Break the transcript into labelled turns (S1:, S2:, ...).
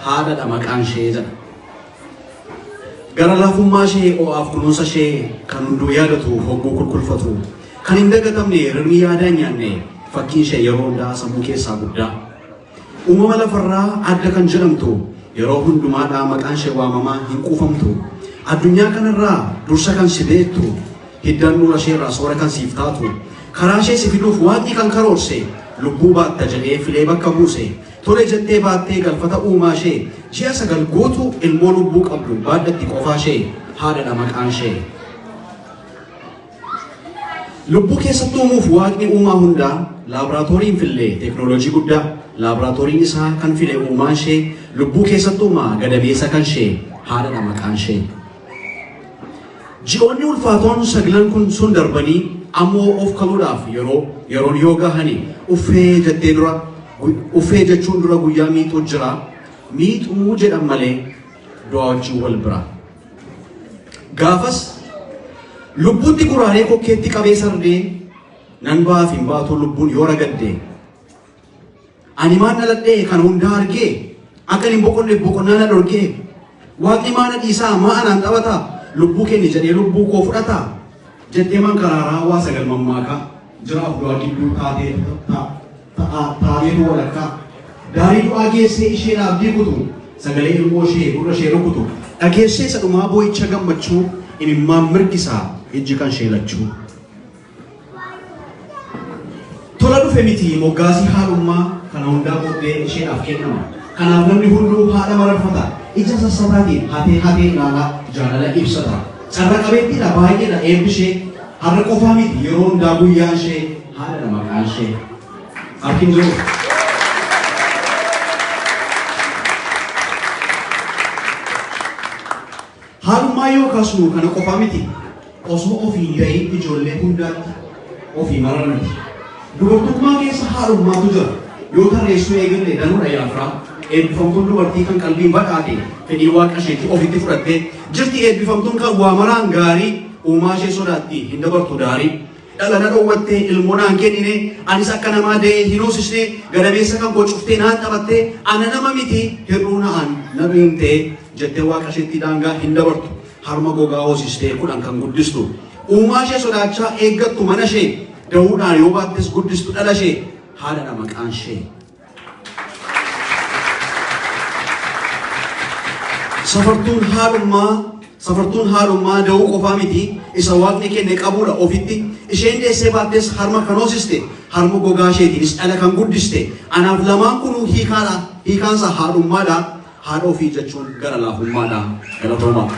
S1: haadha dha maqaan ishee jedha. Gara laafummaa ishee o'aaf kunuunsa ishee kan hunduu yaadatu hogguu kulkulfatu kan hin dagatamne rirmii yaadaan nyaanne fakkiin ishee yeroo hundaa sammuu keessaa guddaa. Uumama lafarraa adda kan jedhamtu yeroo hundumaadhaa maqaan ishee waamamaa hin quufamtu. Addunyaa kanarraa dursa kan si beektu hiddaan nuura isheerraa soora kan siif taatu karaa ishee si fiduuf waaqni kan karoorse lubbuu baatta jedhee filee bakka buuse tole jettee baattee galfata uumaa ishee ji'a 9 guutuu ilmoo lubbuu qabdu baaddatti qofaa ishee haadha maqaan ishee. Lubbuu keessatti uumuuf waaqni uumaa hundaa laaboraatooriin fillee teeknooloojii guddaa laaboraatooriin isaa kan file uumaa ishee lubbuu keessatti uumaa gadabeessa kan ishee haadha maqaan ishee. Ji'oonni ulfaatoon 9 kun sun darbanii ammoo of kaluudhaaf yeroon yoo gahani uffee jechuun dura guyyaa miixuu jira. Miixuu jedhan malee du'a wajjin wal bira. Gaafas lubbuutti guraaree kokkeetti qabee sardee nan baaf hin baatu lubbuun yoo ragadde. Ani maan dhaladhee kan hundaa argee akka hin boqonneef boqonnaa na dhorgee. Waaqni maana dhiisaa maa anaan taphataa lubbuu kenni jedhee lubbuu koo fudhataa. Jettee man karaaraa waa sagal mammaakaa jiraaf du'a gidduu taateetu walakkaa. Daarii du'aa geessee isheedhaaf abdii kutu sagalee ilmoo ishee gurra ishee rukutu dhageessee isa dhumaa boo'icha gammachuu imimmaan mirgisaa ijji kan ishee lachuu. Tola dhufe miti moggaasii haadhummaa kana hundaa booddee isheedhaaf kennama. Kanaaf namni hunduu haadha mararfata ija sassataatiin hatee ilaalaa jaalala ibsata. Carra qabeettiidha baay'eedha eebbi ishee har'a qofaa miti yeroo hundaa guyyaan ishee haadha maqaan ishee. Arkin jiru. Haadhummaa yoo kaasnu kana qofaa miti osoo ofii ga'iin ijoollee hundaatti ofii mararnati. Dubartummaa keessa haadhummaatu jira. Yoo tarreessuu eegalle danuudha yaafiraa. Eebbifamtuun dubartii kan qalbiin badhaate fedhii waaqa isheetti ofitti fudhattee jirti. Eebbifamtuun kan waa maraan gaarii uumaa ishee sodaatti hin dabartu daarii. Dhala na dhoowwattee ilmoo naan kennine anis akka namaa da'ee hin hoosisne gadameessa kan bocuuftee naan taphattee ana nama miti hir'uu na'an na beemtee jettee waaqa isheetti daangaa hin dabartu. Harma gogaa hoosistee 10 kan guddistu uumaa ishee sodaachaa eeggattu mana ishee da'uudhaan yoo baattes guddistu dhala ishee haadha maqaan ishee. Safartuun haadhummaa da'uu qofaa miti isa waaqni kenne qabuudha ofitti. Isheen deessee baattees harma kan hoosiste harma gogaa isheetiinis dhala kan guddiste. Anaaf lamaan kunuu hiikaansa haadhummaadha. Haadha ofii jechuun gara laafummaadha. Galatoomaa.